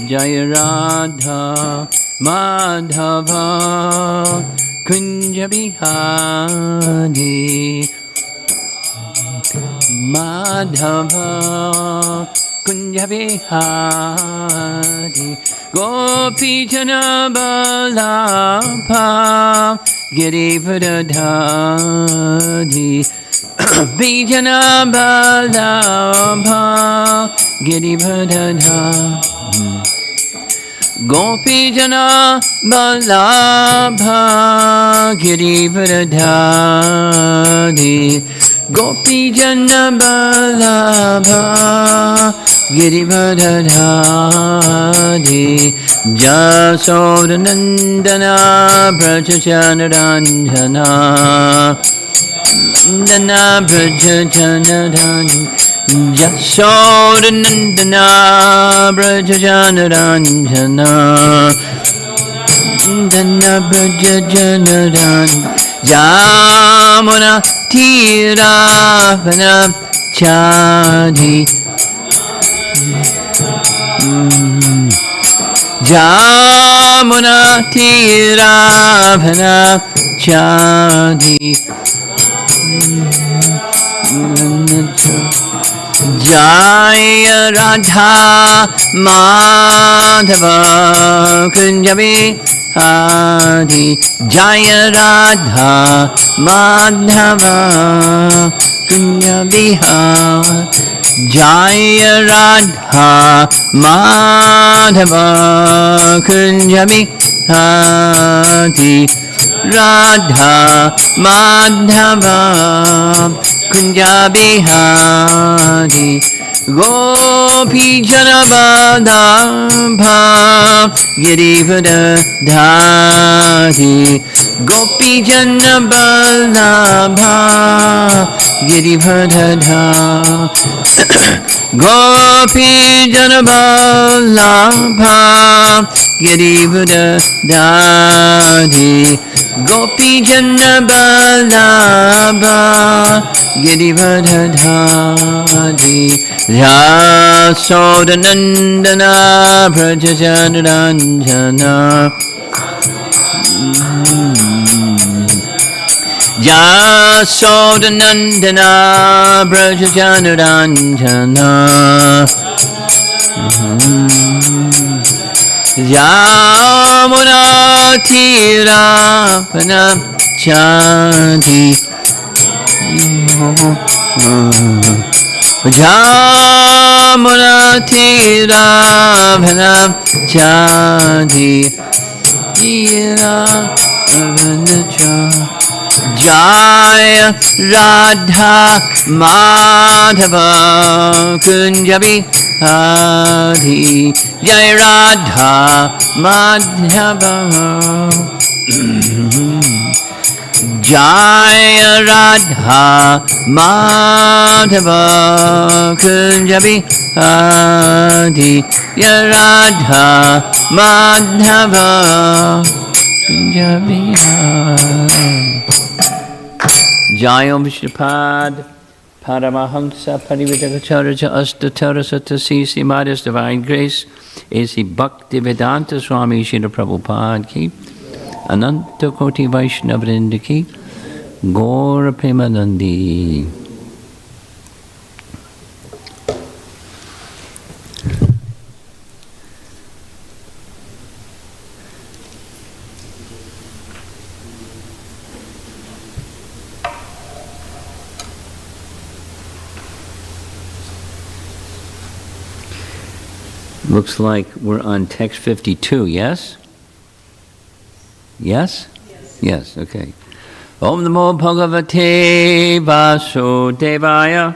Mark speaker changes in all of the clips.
Speaker 1: Jaya Radha Madhava Kunja Bihari Madhava Kunja Bihari Gopi Jana Balabha Girivardhari Vijana Balabha Girivardhari Gopi Jana Balabha Girivardhari Gopi Jana Balabha Girivardhari Jasodanandana Brajajanaranjana Nandana Brajajanaranjana Jasodanandana Brajajanaranjana Nandana Brajajanaranjana Jamuna Tiravana Chadi Jamuna Tiravana Chadi Jaya Radha Madhava Kunjabi Adi Jaya Radha Madhava Kunjabi Jaya Radha Madhava Kunjabi Adi Radha Madhava Kunja Bihari Gopi Jana Balabha Girivardhari Gopi Jana Balabha Girivardhari Gopi Jana Balabha Girivardhari Gopi Jana Balabha Girivardhari Jasodanandana Brajajanaranjana Jasodanandana Brajajanaranjana Yamuna Tiravana Chadi Jamuna Tiravana Chadi Tiravana Chadi Jaya Radha Madhava Kunjabi Adi Jaya Radha Madhava Jaya Radha Madhava Kunjabi Adi Jaya Radha Madhava Kunjabi Adi Jayam Vishnupad Paramahamsa Parivitakacharya Astatara Satasi Simadhya's Divine Grace A.C. Bhaktivedanta Swami Srila Prabhupada Ki Ananta Koti Vaishnavrinda Ki Gaura Premanandi. Looks like we're on text 52, yes? Yes? Yes, okay. Om Namo Bhagavate Vasudevaya.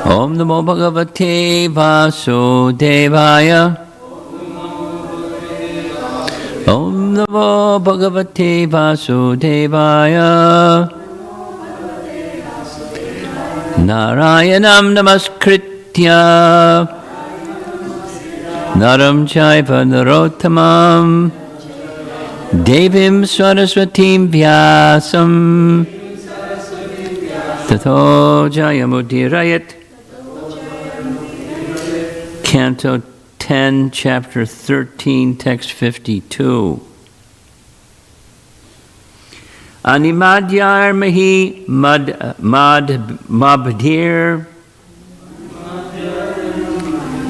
Speaker 1: Om Namo Bhagavate Vasudevaya. Om Namo Bhagavate Vasudevaya. Narayanam Namaskritya Naram Chaiva Narottamam Devim Saraswatim Vyasam Tato Jayamudirayat Canto 10, Chapter 13, Text 52. Animadyar mahi mabdir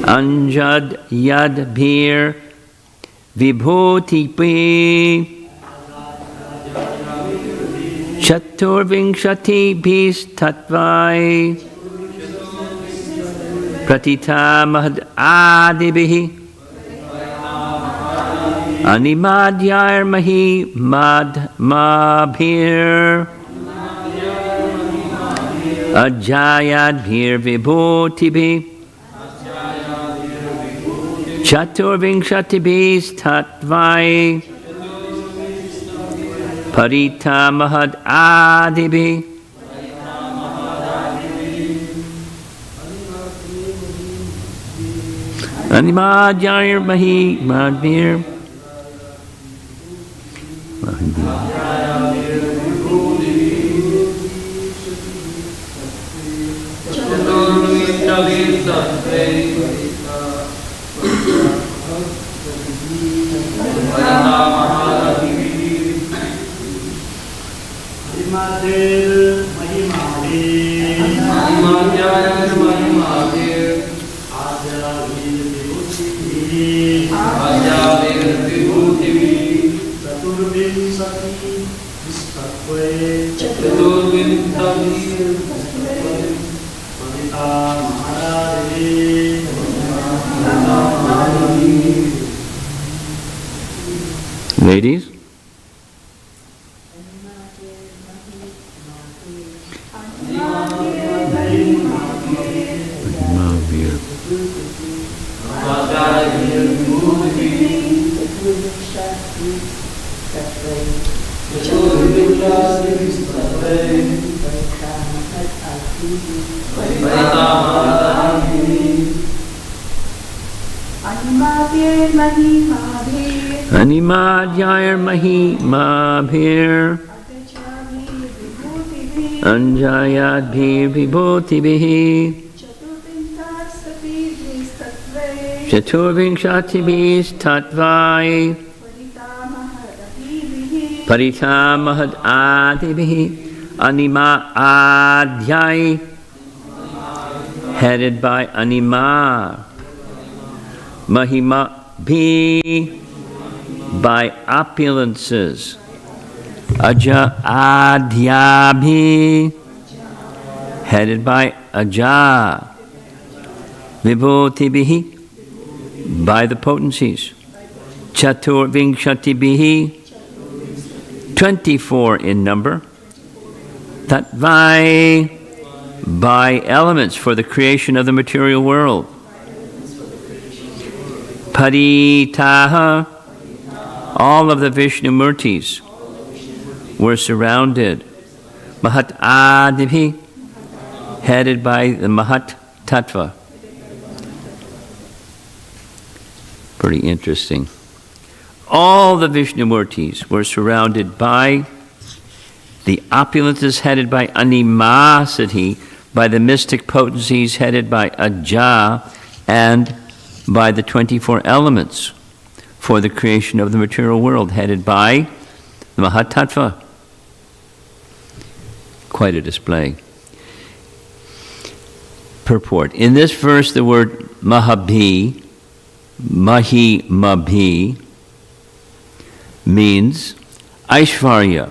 Speaker 1: anjad yadbir vibhuti Chaturvingshati bis tatvai pratita mahad adibihi animadyar mahi mad mabhir ajayadbhir vibhutibhi chaturvingshati bis tatvai Parita mahad adibi Animadyar mahi madbir Ladies? Animadyar mahi mabhir anjayadbhir vibhutibhi chaturvingshatibhis tatvai parita mahad adibhi anima adyai headed by anima mahima bhi by opulences aja adyabhi headed by aja vibhutibhi by the potencies chaturvingshatibihi 24 in number tatvai by elements for the creation of the material world paritaha all of the Vishnu Murtis were surrounded. Mahat Adibhi, headed by the Mahat Tattva. Pretty interesting. All the Vishnu Murtis were surrounded by the opulences headed by animosity, by the mystic potencies headed by Aja, and by the 24 elements for the creation of the material world, headed by the Mahatattva. Quite a display. Purport. In this verse, the word Mahabhi, Mahi Mabhi, means Aishvarya,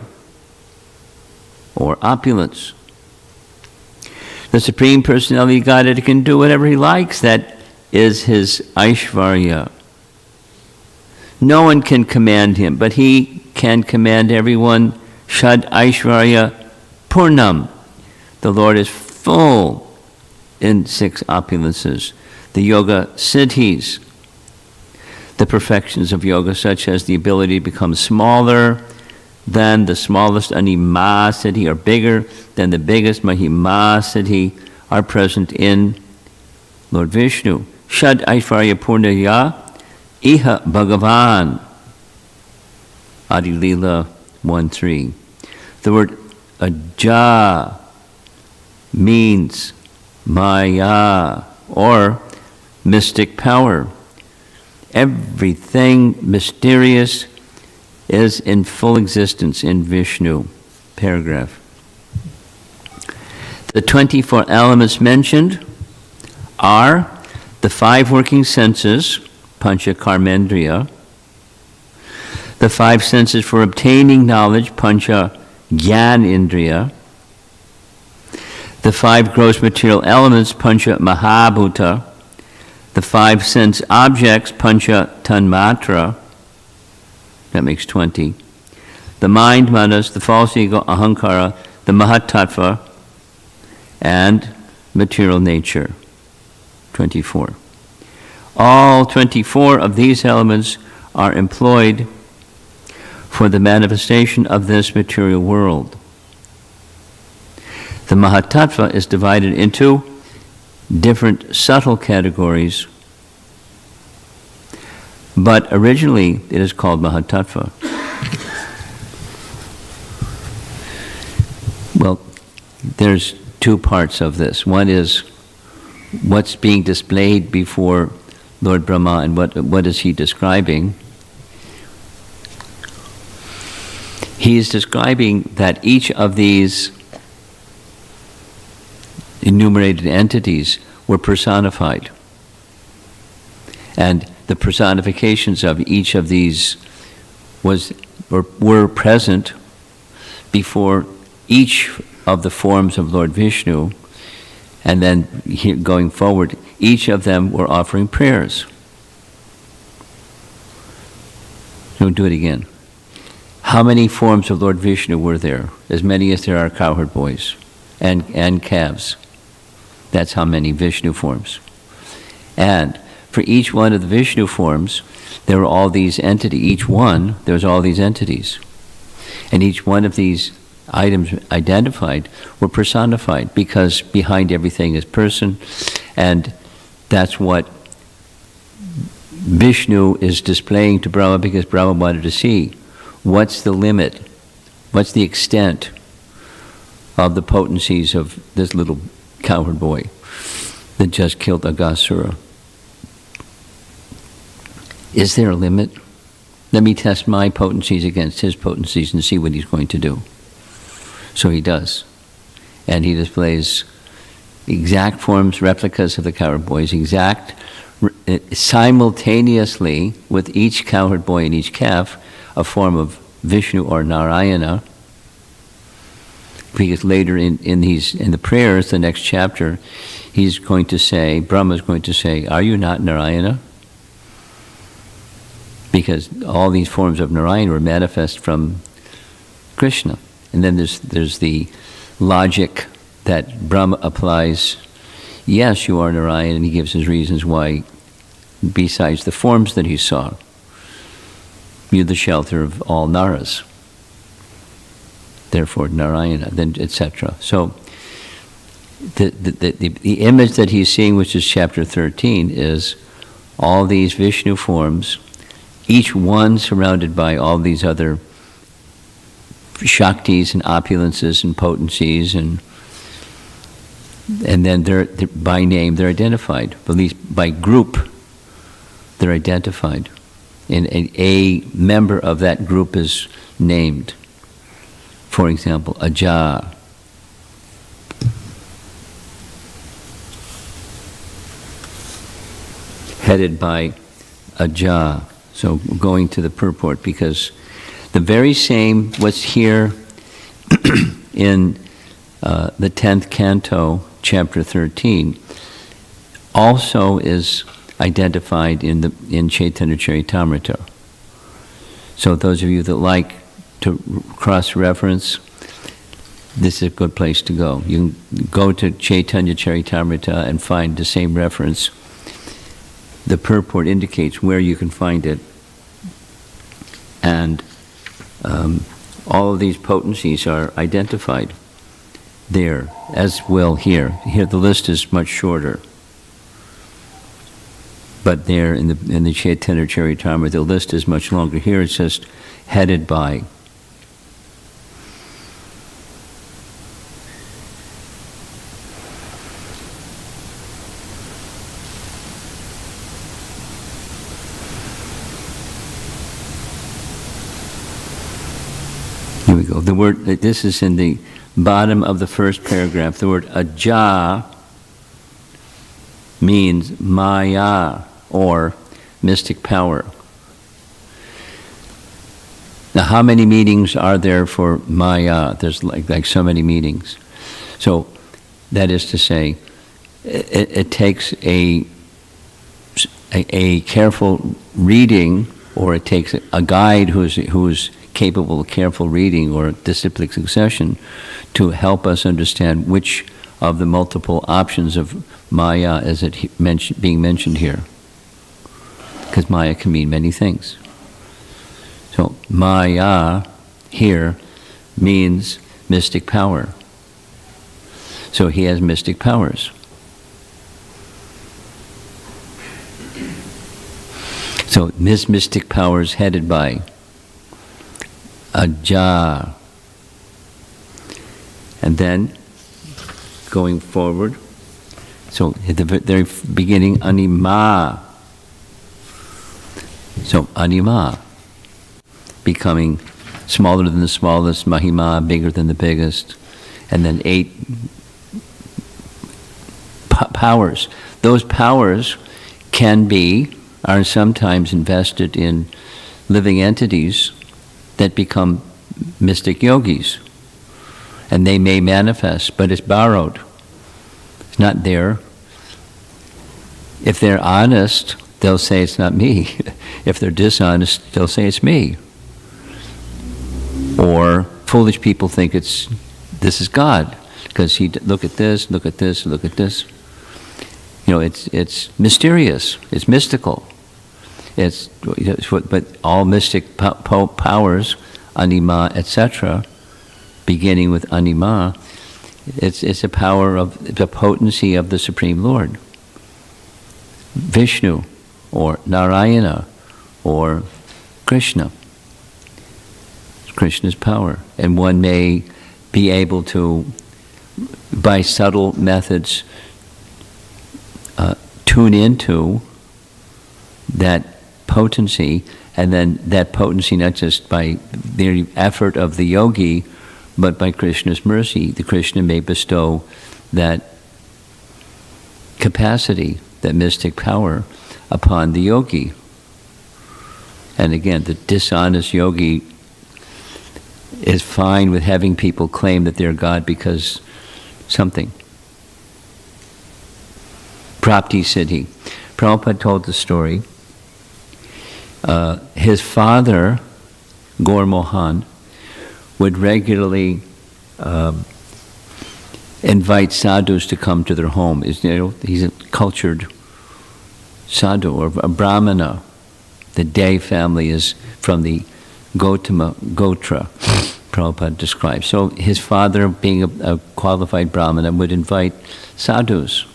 Speaker 1: or opulence. The Supreme Personality of Godhead can do whatever He likes. That is His Aishvarya. No one can command Him, but He can command everyone. Shad Aishvarya Purnam. The Lord is full in 6 opulences. The yoga siddhis, the perfections of yoga, such as the ability to become smaller than the smallest anima siddhi, or bigger than the biggest mahima siddhi, are present in Lord Vishnu. Shad Aishvarya Purnaya Iha Bhagavan. Adi Lila 1:3. The word Aja means Maya, or mystic power. Everything mysterious is in full existence in Vishnu. Paragraph. The 24 elements mentioned are the 5 working senses, Pancha Karmendriya, the 5 senses for obtaining knowledge, Pancha Gyanendriya, the 5 gross material elements, Pancha Mahabhuta, the 5 sense objects, Pancha Tanmatra, that makes 20, the mind, manas, the false ego, ahankara, the mahatattva, and material nature, 24. All 24 of these elements are employed for the manifestation of this material world. The mahatattva is divided into different subtle categories, but originally it is called mahatattva. Well, there's 2 parts of this. One is what's being displayed before Lord Brahma and what is he describing. He is describing that each of these enumerated entities were personified. And the personifications of each of these were present before each of the forms of Lord Vishnu, and then going forward, each of them were offering prayers. Don't do it again. How many forms of Lord Vishnu were there? As many as there are cowherd boys and calves. That's how many Vishnu forms. And for each one of the Vishnu forms, there were all these entities. Each one, there was all these entities. And each one of these items identified were personified, because behind everything is person, and that's what Vishnu is displaying to Brahma, because Brahma wanted to see what's the limit, what's the extent of the potencies of this little cowherd boy that just killed Aghasura. Is there a limit? Let me test my potencies against his potencies and see what he's going to do. So he does. And he displays exact forms, replicas of the cowherd boys, simultaneously with each cowherd boy and each calf, a form of Vishnu or Narayana. Because later in the prayers, the next chapter, he's going to say, Brahma is going to say, are you not Narayana? Because all these forms of Narayana were manifest from Krishna. And then there's the logic that Brahma applies. Yes, you are Narayana, and he gives his reasons why, besides the forms that he saw. You're the shelter of all Naras. Therefore, Narayana, then etc. So the image that he's seeing, which is chapter 13, is all these Vishnu forms, each one surrounded by all these other Shaktis and opulences and potencies, and then they're by name they're identified. At least by group, they're identified. And a member of that group is named. For example, Aja. Headed by Aja. So going to the purport, because the very same what's here in the 10th canto, chapter 13, also is identified in Chaitanya Charitamrita. So those of you that like to cross-reference, this is a good place to go. You can go to Chaitanya Charitamrita and find the same reference. The purport indicates where you can find it. And all of these potencies are identified there, as well here. Here the list is much shorter. But there in the Chaitanya Charitamrita, the list is much longer. Here it's just headed by. the word, this is in the bottom of the first paragraph. The word aja means maya, or mystic power. Now, how many meanings are there for maya? There's like so many meanings. So, that is to say, it takes a careful reading, or it takes a guide who's capable of careful reading or disciplic succession to help us understand which of the multiple options of maya is being mentioned here. Because maya can mean many things. So maya here means mystic power. So he has mystic powers. So this mystic power is headed by Aja. And then, going forward, so at the very beginning, Anima. So Anima, becoming smaller than the smallest, Mahima, bigger than the biggest, and then 8 powers. Those powers are sometimes invested in living entities that become mystic yogis. And they may manifest, but it's borrowed. It's not there. If they're honest, they'll say it's not me. If they're dishonest, they'll say it's me. Or foolish people think this is God, because look at this, look at this, look at this. You know, it's mysterious, it's mystical. But all mystic powers, anima, etc., beginning with anima, it's a power of the potency of the Supreme Lord. Vishnu, or Narayana, or Krishna. Krishna's power. And one may be able to, by subtle methods, tune into that potency, and then that potency not just by the effort of the yogi, but by Krishna's mercy. The Krishna may bestow that capacity, that mystic power, upon the yogi. And again, the dishonest yogi is fine with having people claim that they're God because something. Prapti Siddhi. Prabhupada told the story. His father, Gaur Mohan, would regularly invite sadhus to come to their home. He's a cultured sadhu, or a brahmana. The Day family is from the Gautama Gotra, Prabhupada describes. So his father, being a qualified brahmana, would invite sadhus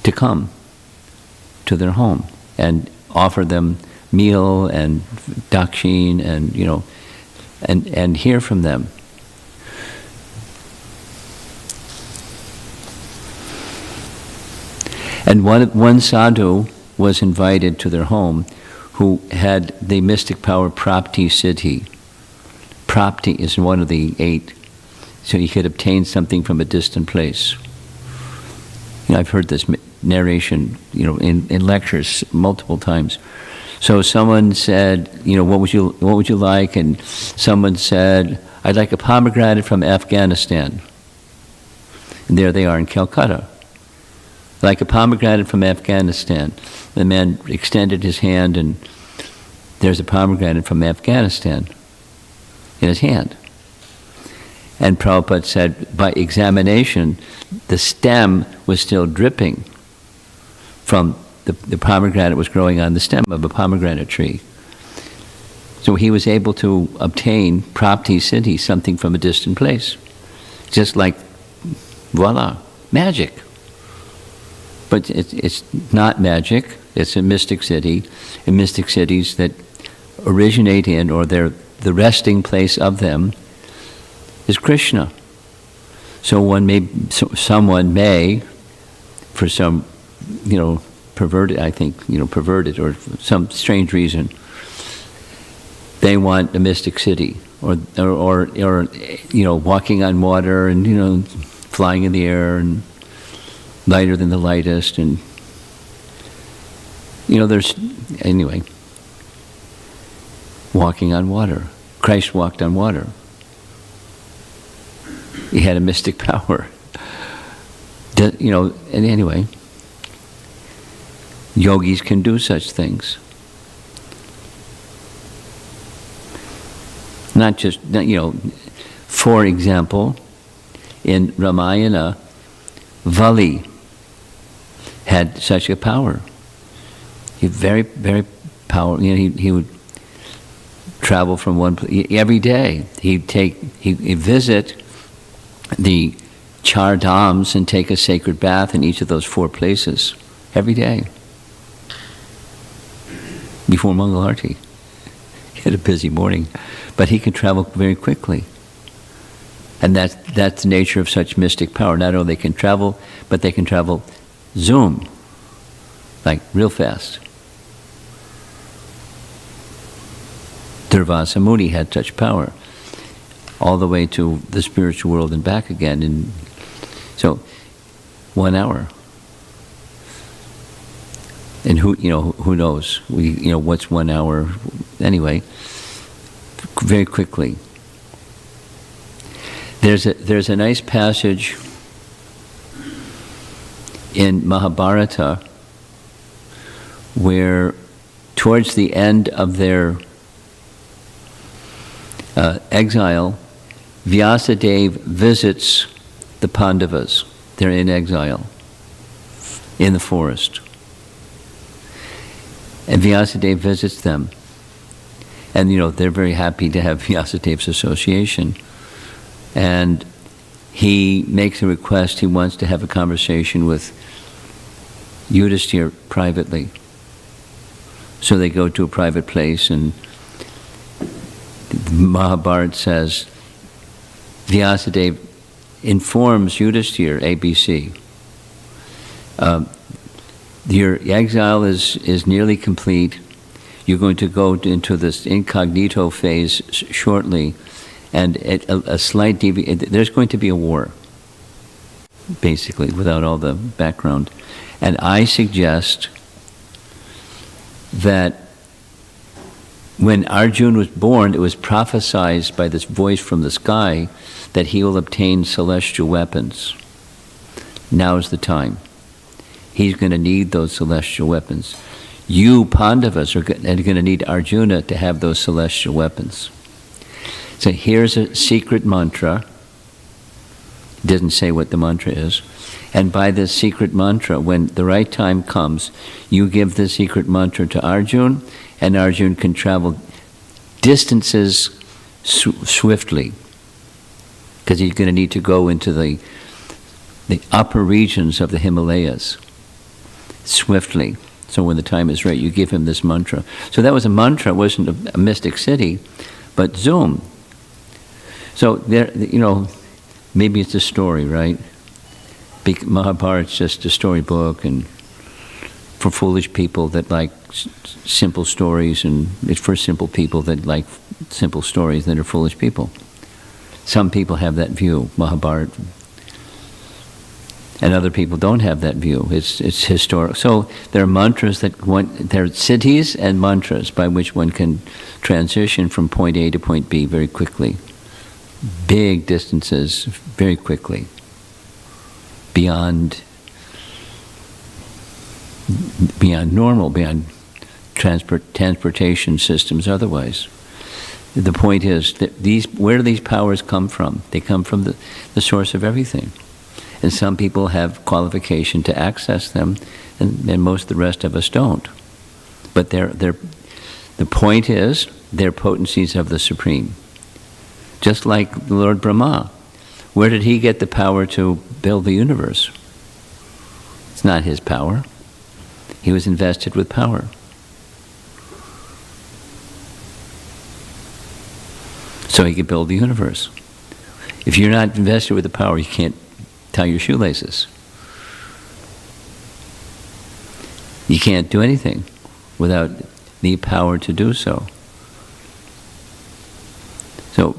Speaker 1: to come to their home and offer them meal and dakshin and hear from them. And one sadhu was invited to their home who had the mystic power Prapti Siddhi. Prapti is one of the 8. So he could obtain something from a distant place. I've heard this narration, in lectures multiple times. So someone said, what would you like? And someone said, I'd like a pomegranate from Afghanistan. And there they are in Calcutta. Like a pomegranate from Afghanistan. The man extended his hand, and there's a pomegranate from Afghanistan in his hand. And Prabhupada said, by examination, the stem was still dripping from the pomegranate was growing on the stem of a pomegranate tree. So he was able to obtain Prapti Siddhi, something from a distant place. Just like, voila, magic. But it's not magic, it's a mystic siddhi. And mystic siddhis that originate in, or the resting place of them, is Krishna. So someone may, for some, perverted or some strange reason, they want a mystic siddhi, or walking on water, and flying in the air, and lighter than the lightest, and there's anyway. Walking on water. Christ walked on water. He had a mystic power. And anyway, yogis can do such things. Not just, for example, in Ramayana, Vali had such a power. He very, very powerful. He would travel from one place every day. He'd visit the Char Dhams and take a sacred bath in each of those 4 places every day before Mangal Arati. He had a busy morning, but he could travel very quickly. And that's the nature of such mystic power. Not only they can travel, but they can travel zoom, like real fast. Durvasa Muni had such power, all the way to the spiritual world and back again. And so, 1 hour. And who knows? What's 1 hour? Anyway, very quickly. There's a nice passage in Mahabharata where, towards the end of their exile, Vyasadeva visits the Pandavas. They're in exile in the forest. And Vyasadeva visits them. And they're very happy to have Vyasadeva's association. And he makes a request. He wants to have a conversation with Yudhishthira privately. So they go to a private place, and Mahabharata says, Vyasadeva informs Yudhishthira, ABC, your exile is nearly complete. You're going to go into this incognito phase shortly, and a slight there's going to be a war, basically, without all the background. And I suggest that when Arjuna was born, it was prophesied by this voice from the sky that he will obtain celestial weapons. Now's the time. He's going to need those celestial weapons. You Pandavas are going to need Arjuna to have those celestial weapons. So here's a secret mantra. It doesn't say what the mantra is. And by this secret mantra, when the right time comes, you give the secret mantra to Arjuna, and Arjuna can travel distances swiftly, because he's going to need to go into the upper regions of the Himalayas swiftly. So when the time is right, you give him this mantra. So that was a mantra. It wasn't a mystic city, but zoom. So there, maybe it's a story, right? Mahabharata's just a storybook, and for foolish people that like simple stories, and it's for simple people that like simple stories that are foolish people. Some people have that view, Mahabharata, and other people don't have that view. It's historical. So there are mantras there are cities and mantras by which one can transition from point A to point B very quickly. Big distances very quickly. Beyond normal, beyond transportation systems otherwise. The point is that where do these powers come from? They come from the source of everything. And some people have qualification to access them, and most of the rest of us don't. But the point is, they're potencies of the Supreme. Just like Lord Brahma. Where did he get the power to build the universe? It's not his power. He was invested with power. So he could build the universe. If you're not invested with the power, you can't tie your shoelaces. You can't do anything without the power to do so. So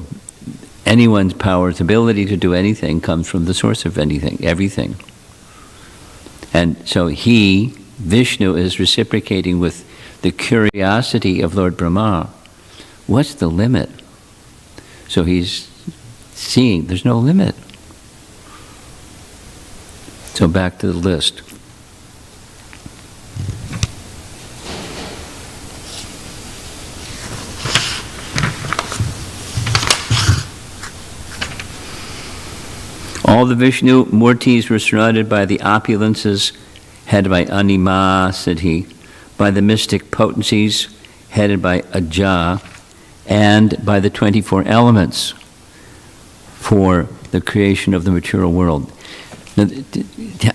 Speaker 1: anyone's power's ability to do anything comes from the source of anything, everything. And so Vishnu, is reciprocating with the curiosity of Lord Brahma. What's the limit? So he's seeing there's no limit. So back to the list. All the Vishnu Murtis were surrounded by the opulences headed by animosity, by the mystic potencies headed by Aja, and by the 24 elements for the creation of the material world. Now,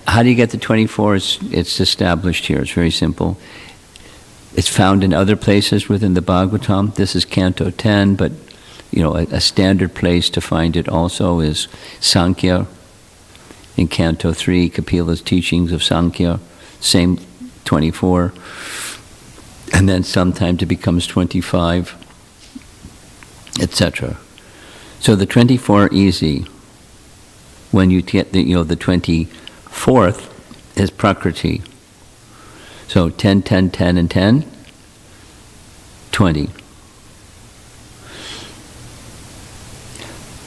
Speaker 1: how do you get the 24? It's established here. It's very simple. It's found in other places within the Bhagavatam. This is Canto 10, but a standard place to find it also is Sankhya. In Canto 3, Kapila's teachings of Sankhya, same 24. And then sometimes it becomes 25, etc. So the 24 are easy. When you get the 24th is Prakriti. So 10, 10, 10, and 10, 20.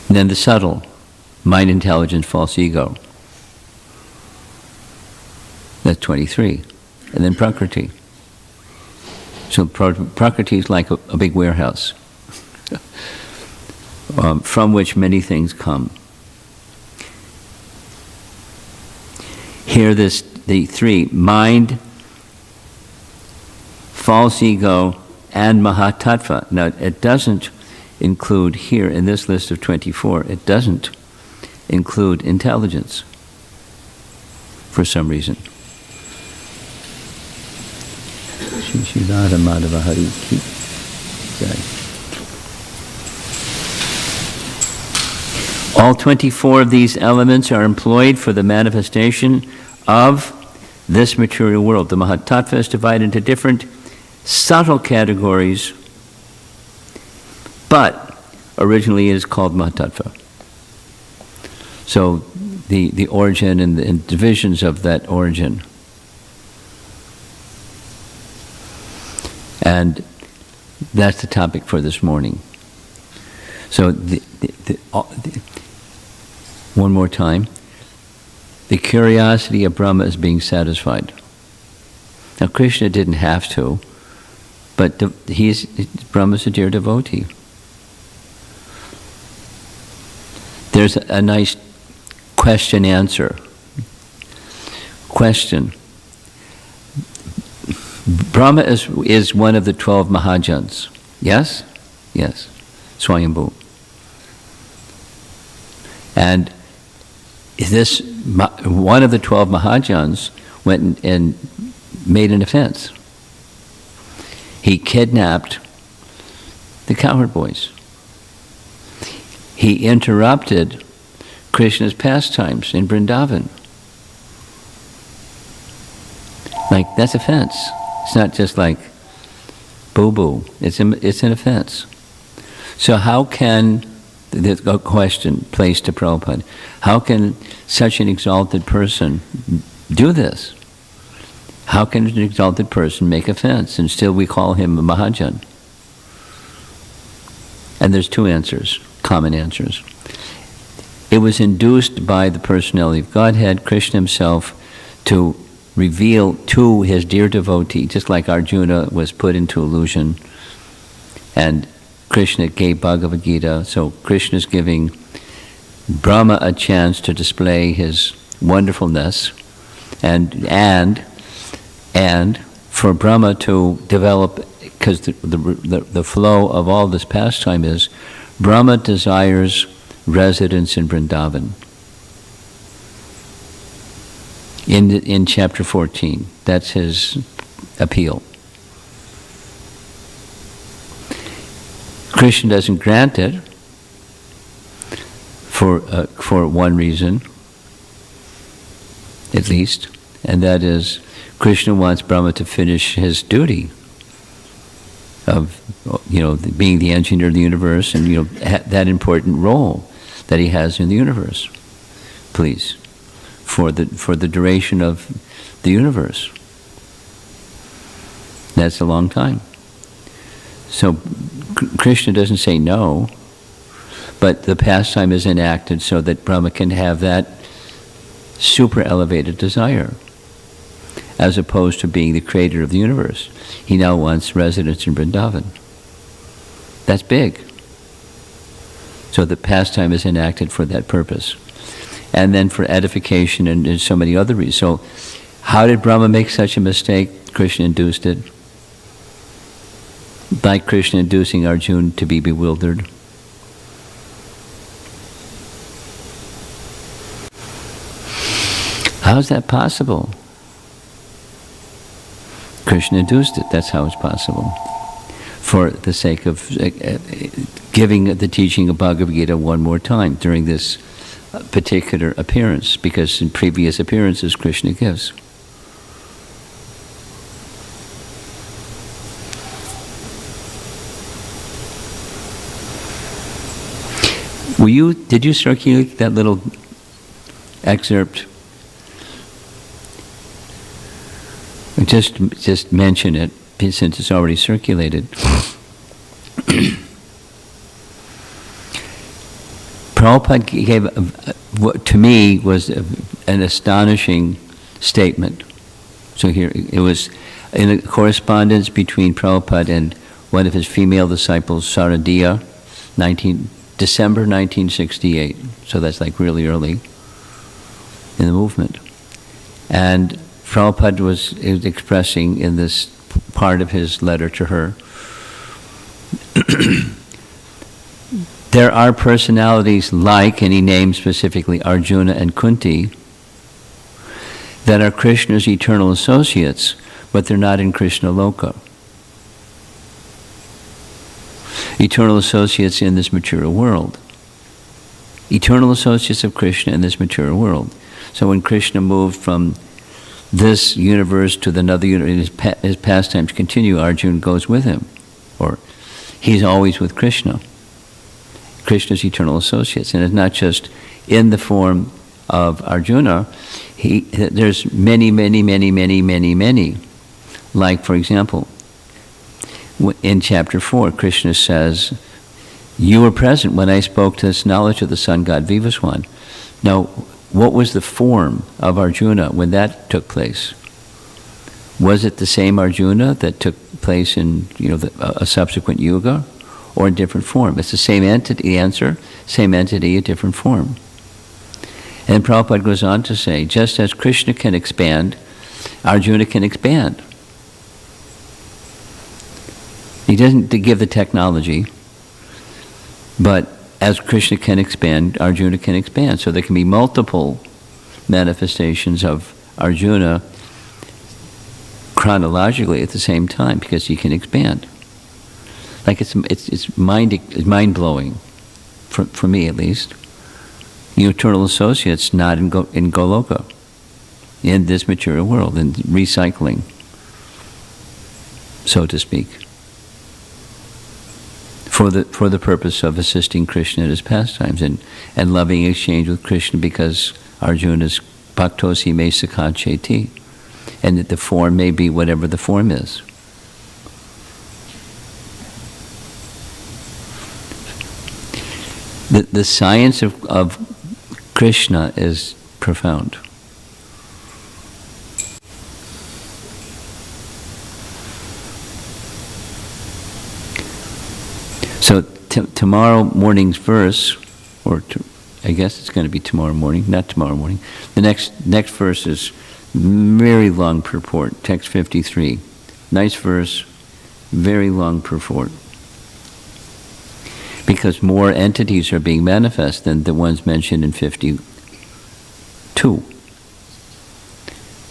Speaker 1: And then the subtle, mind, intelligence, false ego. That's 23. And then Prakriti. So Prakriti is like a big warehouse from which many things come. Here the three, mind, false ego, and Mahatattva. Now it doesn't include here in this list of 24, it doesn't include intelligence for some reason. All 24 of these elements are employed for the manifestation of this material world. The Mahatattva is divided into different subtle categories, but originally it is called Mahatattva. So the origin and the divisions of that origin. And that's the topic for this morning. So one more time. The curiosity of Brahma is being satisfied. Now Krishna didn't have to, but Brahma's a dear devotee. There's a nice question-answer. Question. Brahma is one of the 12 Mahajans. Yes? Yes. Swayambhu. And this one of the 12 Mahajans went and made an offense. He kidnapped the cowherd boys. He interrupted Krishna's pastimes in Vrindavan. Like, that's offense. It's not just like boo-boo. It's an offense. So how can, the question placed to Prabhupada, how can such an exalted person do this? How can an exalted person make offense and still we call him a Mahajan? And there's two answers, common answers. It was induced by the personality of Godhead, Krishna himself, to reveal to his dear devotee, just like Arjuna was put into illusion, and Krishna gave Bhagavad Gita, so Krishna's giving Brahma a chance to display his wonderfulness, and for Brahma to develop, because the flow of all this pastime is, Brahma desires residence in Vrindavan. In chapter 14, that's his appeal. Krishna doesn't grant it for one reason, at least, and that is Krishna wants Brahma to finish his duty. of, being the engineer of the universe and, that important role that he has in the universe, please, for the duration of the universe. That's a long time. So Krishna doesn't say no, but the pastime is enacted so that Brahma can have that super elevated desire, as opposed to being the creator of the universe. He now wants residence in Vrindavan. That's big. So the pastime is enacted for that purpose. And then for edification and so many other reasons. So how did Brahma make such a mistake? Krishna induced it. By Krishna inducing Arjuna to be bewildered. How is that possible? Krishna induced it. That's how it's possible. For the sake of giving the teaching of Bhagavad Gita one more time during this particular appearance, because in previous appearances Krishna gives. Did you circulate that little excerpt? Just mention it, since it's already circulated. Prabhupada gave, what to me was an astonishing statement. So here, it was in a correspondence between Prabhupada and one of his female disciples, Saradiya, December 1968. So that's like really early in the movement. And Prabhupada was expressing in this part of his letter to her, there are personalities like, and he named specifically Arjuna and Kunti, that are Krishna's eternal associates, but they're not in Krishna Loka. Eternal associates in this material world. Eternal associates of Krishna in this material world. So when Krishna moved from this universe to another universe, his pastimes continue, Arjuna goes with him. Or he's always with Krishna. Krishna's eternal associates. And it's not just in the form of Arjuna. There's many. Like, for example, in chapter 4, Krishna says, you were present when I spoke to this knowledge of the sun god Vivaswan. Now, what was the form of Arjuna when that took place? Was it the same Arjuna that took place in a subsequent yuga, or a different form? It's the same entity. The answer, same entity, a different form. And Prabhupada goes on to say, just as Krishna can expand, Arjuna can expand. He doesn't give the technology, but as Krishna can expand, Arjuna can expand. So there can be multiple manifestations of Arjuna chronologically at the same time, because he can expand. Like it's mind-blowing, for me at least. The eternal associates not in Goloka, in this material world, in recycling, so to speak, for the purpose of assisting Krishna in his pastimes and loving exchange with Krishna, because Arjuna's bhaktosi me sakacheti, and that the form may be whatever the form is. The science of Krishna is profound. So tomorrow morning's verse, I guess it's going to be tomorrow morning, not tomorrow morning. The next verse is very long purport, text 53. Nice verse, very long purport. Because more entities are being manifest than the ones mentioned in 52.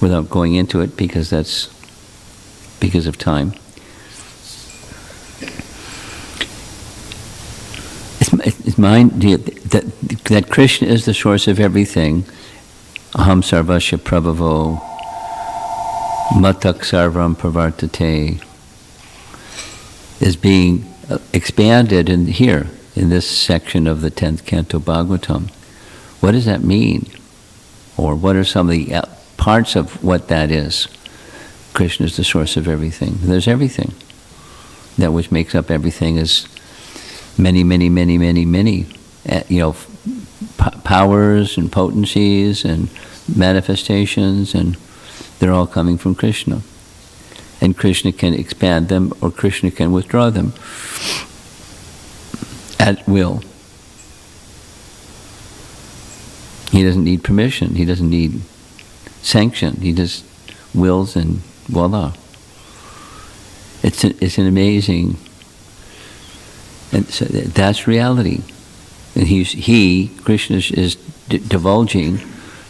Speaker 1: Without going into it, because that's because of time. It's mind that Krishna is the source of everything. Aham sarvasya prabhavo matak sarvam pravartate. is being expanded in here, in this section of the 10th Canto Bhagavatam. What does that mean? Or what are some of the parts of what that is? Krishna is the source of everything. There's everything. That which makes up everything is many, many, many, many, many, powers and potencies and manifestations, and they're all coming from Krishna. And Krishna can expand them, or Krishna can withdraw them at will. He doesn't need permission. He doesn't need sanction. He just wills, and voila. It's an amazing, and so that's reality. And Krishna is divulging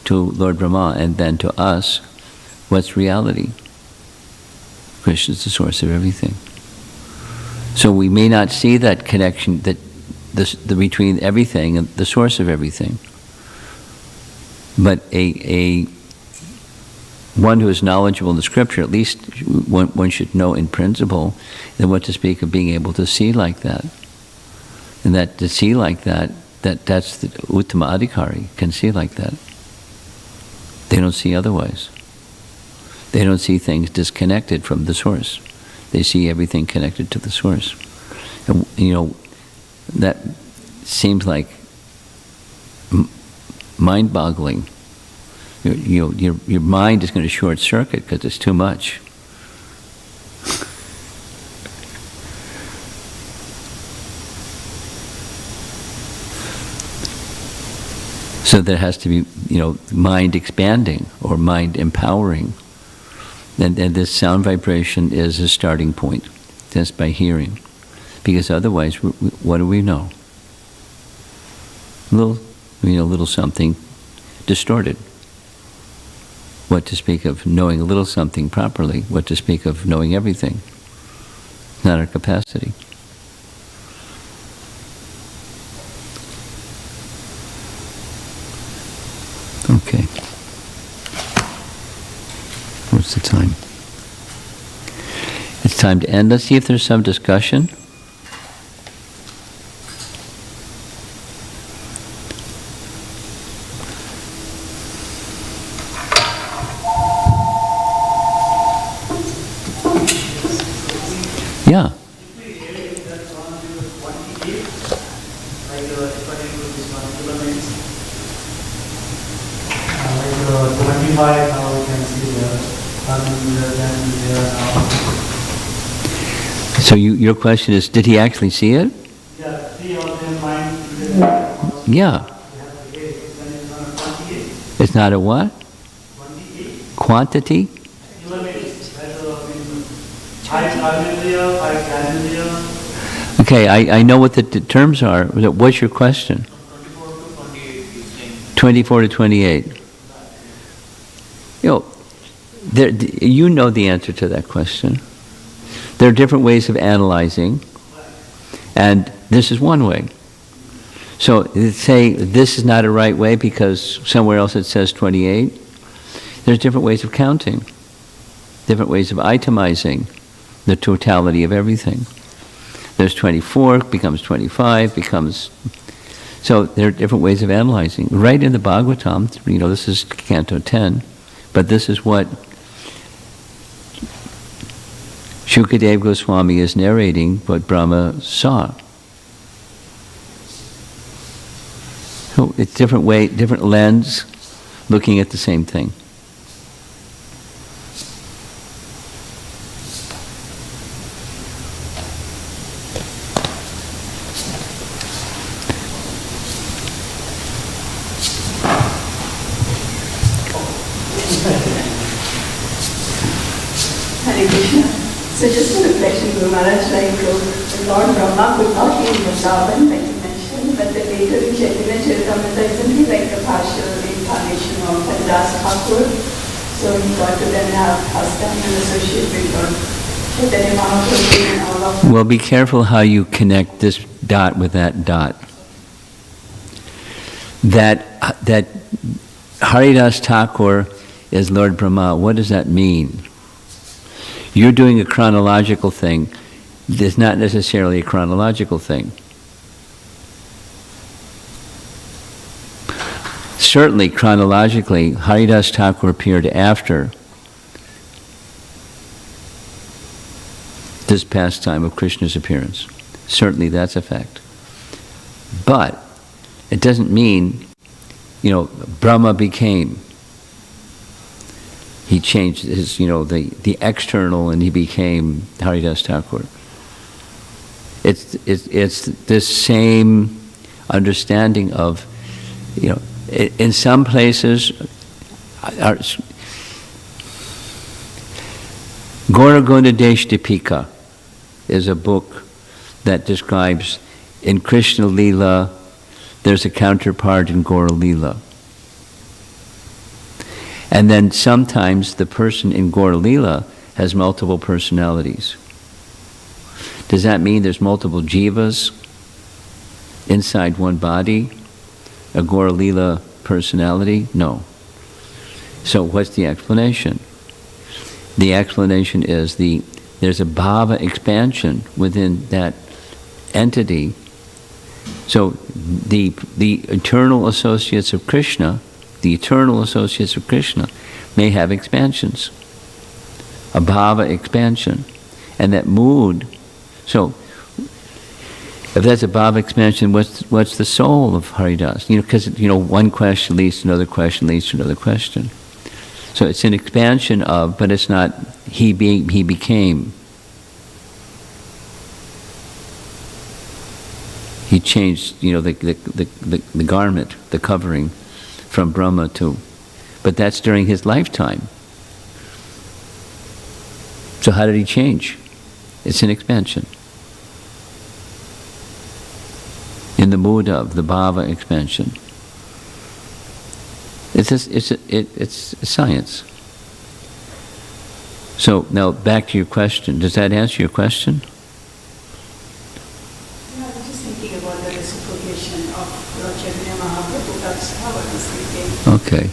Speaker 1: to Lord Brahma and then to us what's reality. Krishna is the source of everything. So we may not see that connection, that the between everything and the source of everything. But one who is knowledgeable in the scripture, at least one should know in principle, then what to speak of being able to see like that. And that to see like that's the Uttama Adhikari can see like that. They don't see otherwise. They don't see things disconnected from the source. They see everything connected to the source. And, that seems like mind-boggling. Your mind is going to short circuit because it's too much. So there has to be, mind expanding or mind empowering. And this sound vibration is a starting point, just by hearing. Because otherwise, what do we know? Little something distorted. What to speak of knowing a little something properly? What to speak of knowing everything? Not our capacity. Okay. What's the time? It's time to end. Let's see if there's some discussion. Yeah. So your question is, did he actually see it?
Speaker 2: Yeah, 3 of them mind.
Speaker 1: Yeah. It's not a what? Quantity? Okay, I know what the terms are. What's your question? 24 to 28. You know the answer to that question. There are different ways of analyzing, and this is one way. So say this is not a right way because somewhere else it says 28. There's different ways of counting, different ways of itemizing the totality of everything. There's 24, becomes 25, becomes... So there are different ways of analyzing. Right in the Bhagavatam, this is Canto 10, but this is what Shukadeva Goswami is narrating what Brahma saw. So it's different way, different lens, looking at the same thing.
Speaker 3: Hare Krishna. So just a reflection, Guru Maharaj, Lord Brahma could not be in Vrindavan, like you mentioned, but the later in Chaitanya Charitamrita, isn't he like the partial incarnation of Haridas Thakur? So he got to then have pastime and associate with God. Chaitanya Mahaprabhu and all of them.
Speaker 1: Well, be careful how you connect this dot with that dot. That Haridas Thakur is Lord Brahma. What does that mean? You're doing a chronological thing. It's not necessarily a chronological thing. Certainly, chronologically, Haridas Thakur appeared after this pastime of Krishna's appearance. Certainly, that's a fact. But it doesn't mean, Brahma became. He changed his, the external, and he became Haridas Thakur. It's this same understanding of, in some places, Gauraguna Deshtipika is a book that describes in Krishna Lila, there's a counterpart in Gaura Lila. And then sometimes the person in Gaura Lila has multiple personalities. Does that mean there's multiple jivas inside one body? A Gaura Lila personality? No. So what's the explanation? The explanation is there's a bhava expansion within that entity. So the eternal associates of Krishna, may have expansions, a bhava expansion, and that mood. So if that's a bhava expansion, what's the soul of Haridas? Because one question leads to another question leads to another question. So it's an expansion of, but it's not he became. He changed, the garment, the covering, from Brahma to, but that's during his lifetime. So how did he change? It's an expansion. In the mood of the bhava expansion. It's science. So now back to your question. Does that answer your question?
Speaker 3: I was just thinking about the reciprocation of Lord Chaitanya Mahaprabhu. That's how I was thinking.
Speaker 1: Okay.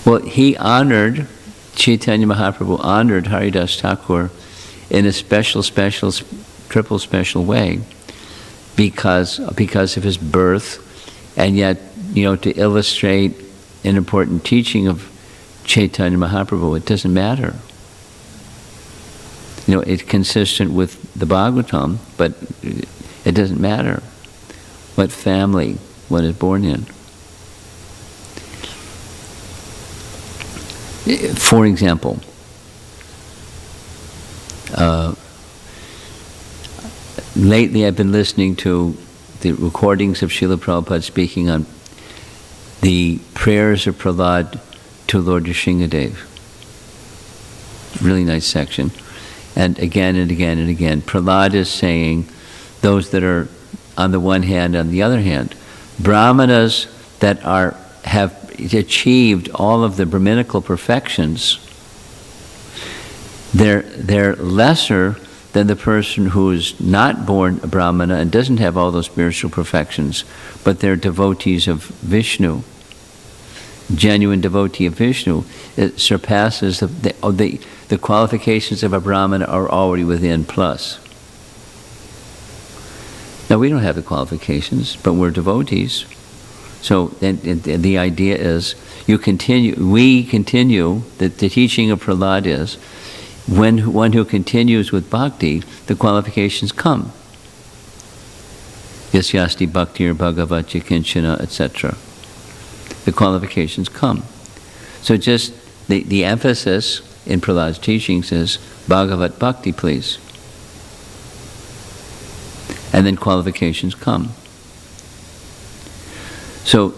Speaker 1: Well, he honored, Chaitanya Mahaprabhu honored Haridas Thakur in a triple special way because of his birth, and yet, to illustrate an important teaching of Chaitanya Mahaprabhu, it doesn't matter. It's consistent with the Bhagavatam, but it doesn't matter what family one is born in. For example, lately I've been listening to the recordings of Srila Prabhupada speaking on the prayers of Prahlad to Lord Nrsimhadev. Really nice section. And again and again and again, Prahlad is saying, those that are on the one hand, on the other hand, Brahmanas that have achieved all of the Brahminical perfections, they're lesser than the person who's not born a Brahmana and doesn't have all those spiritual perfections, but they're devotees of Vishnu. Genuine devotee of Vishnu, it surpasses the qualifications of a Brahmana are already within plus. Now we don't have the qualifications, but we're devotees. So the idea is we continue, the teaching of Prahlad is, when one who continues with bhakti, the qualifications come. Yasyasti bhaktir bhagavatya kinchana, etc. The qualifications come. So just the emphasis in Prahlad's teachings is Bhagavat bhakti, please. And then qualifications come. So,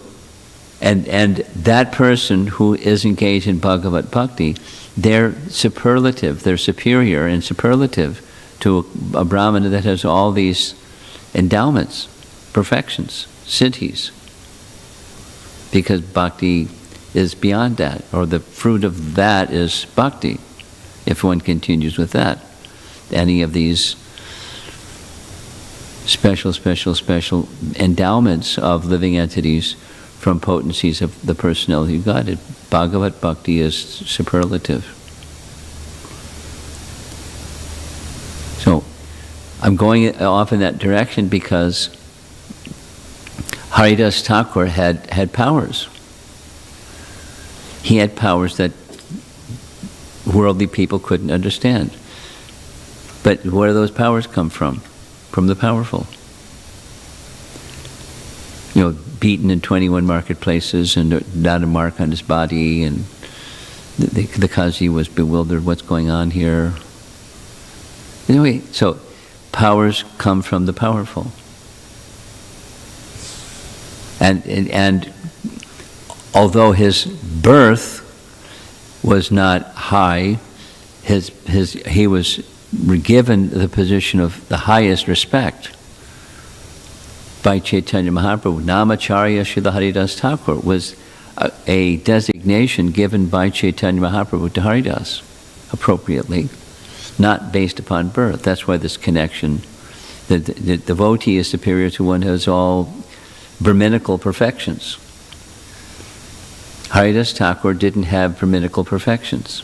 Speaker 1: and that person who is engaged in Bhagavat bhakti, they're superlative, they're superior and superlative to a Brahmana that has all these endowments, perfections, siddhis. Because bhakti is beyond that, or the fruit of that is bhakti, if one continues with that. Any of these special endowments of living entities from potencies of the personality of God. Bhagavat bhakti is superlative. So, I'm going off in that direction because Haridas Thakur had powers. He had powers that worldly people couldn't understand. But where do those powers come from? From the powerful. You know, beaten in 21 marketplaces and not a mark on his body, and the Kazi was bewildered, what's going on here? Anyway, so powers come from the powerful. And although his birth was not high, he was given the position of the highest respect by Chaitanya Mahaprabhu. Namacharya Srila Haridas Thakur was a designation given by Chaitanya Mahaprabhu to Haridas, appropriately, not based upon birth. That's why this connection, the devotee is superior to one who has all Brahminical perfections. Haridas Thakur didn't have Brahminical perfections.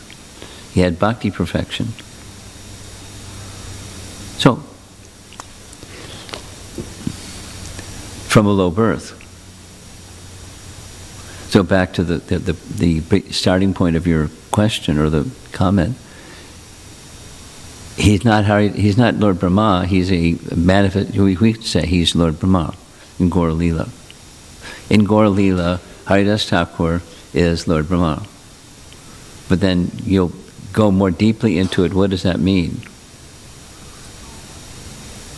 Speaker 1: He had bhakti perfection. So, from a low birth. So back to the starting point of your question or the comment. He's not Lord Brahma. He's a manifest. We could say he's Lord Brahma in Gaura Lila. In Gaura Lila, Haridas Thakur is Lord Brahma. But then you'll go more deeply into it. What does that mean?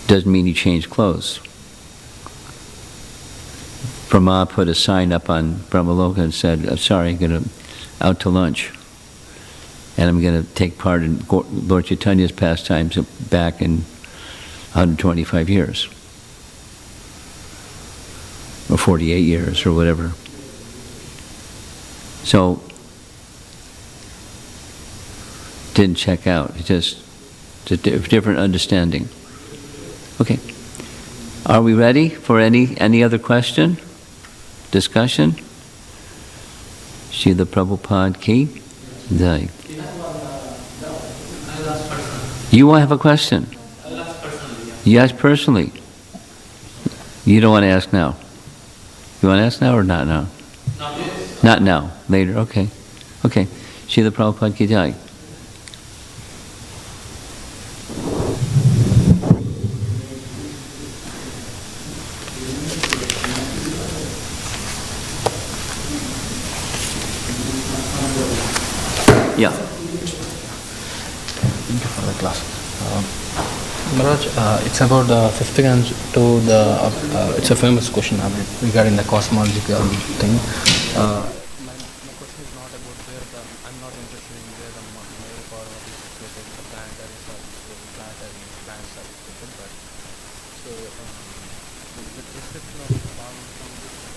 Speaker 1: Doesn't mean he changed clothes. Brahma put a sign up on Brahmaloka and said, I'm sorry, I'm going to out to lunch. And I'm going to take part in Lord Chaitanya's pastimes back in 125 years. Or 48 years, or whatever. So, didn't check out. It's just a different understanding. Okay. Are we ready for any other question? Discussion? Srila Prabhupada ki jai. You want to have a question? You ask personally. You don't want to ask now. You want to ask now or not now? Not now. Later. Okay. Okay. Srila Prabhupada ki jai. Yeah.
Speaker 4: Thank you for the class. Maharaj, it's about the fifth canto to the, it's a famous question regarding the cosmological thing. My question is not about where the, I'm not interested in where the male power is situated, the planetary stuff, the planetary plants are situated, but so with description of farm from this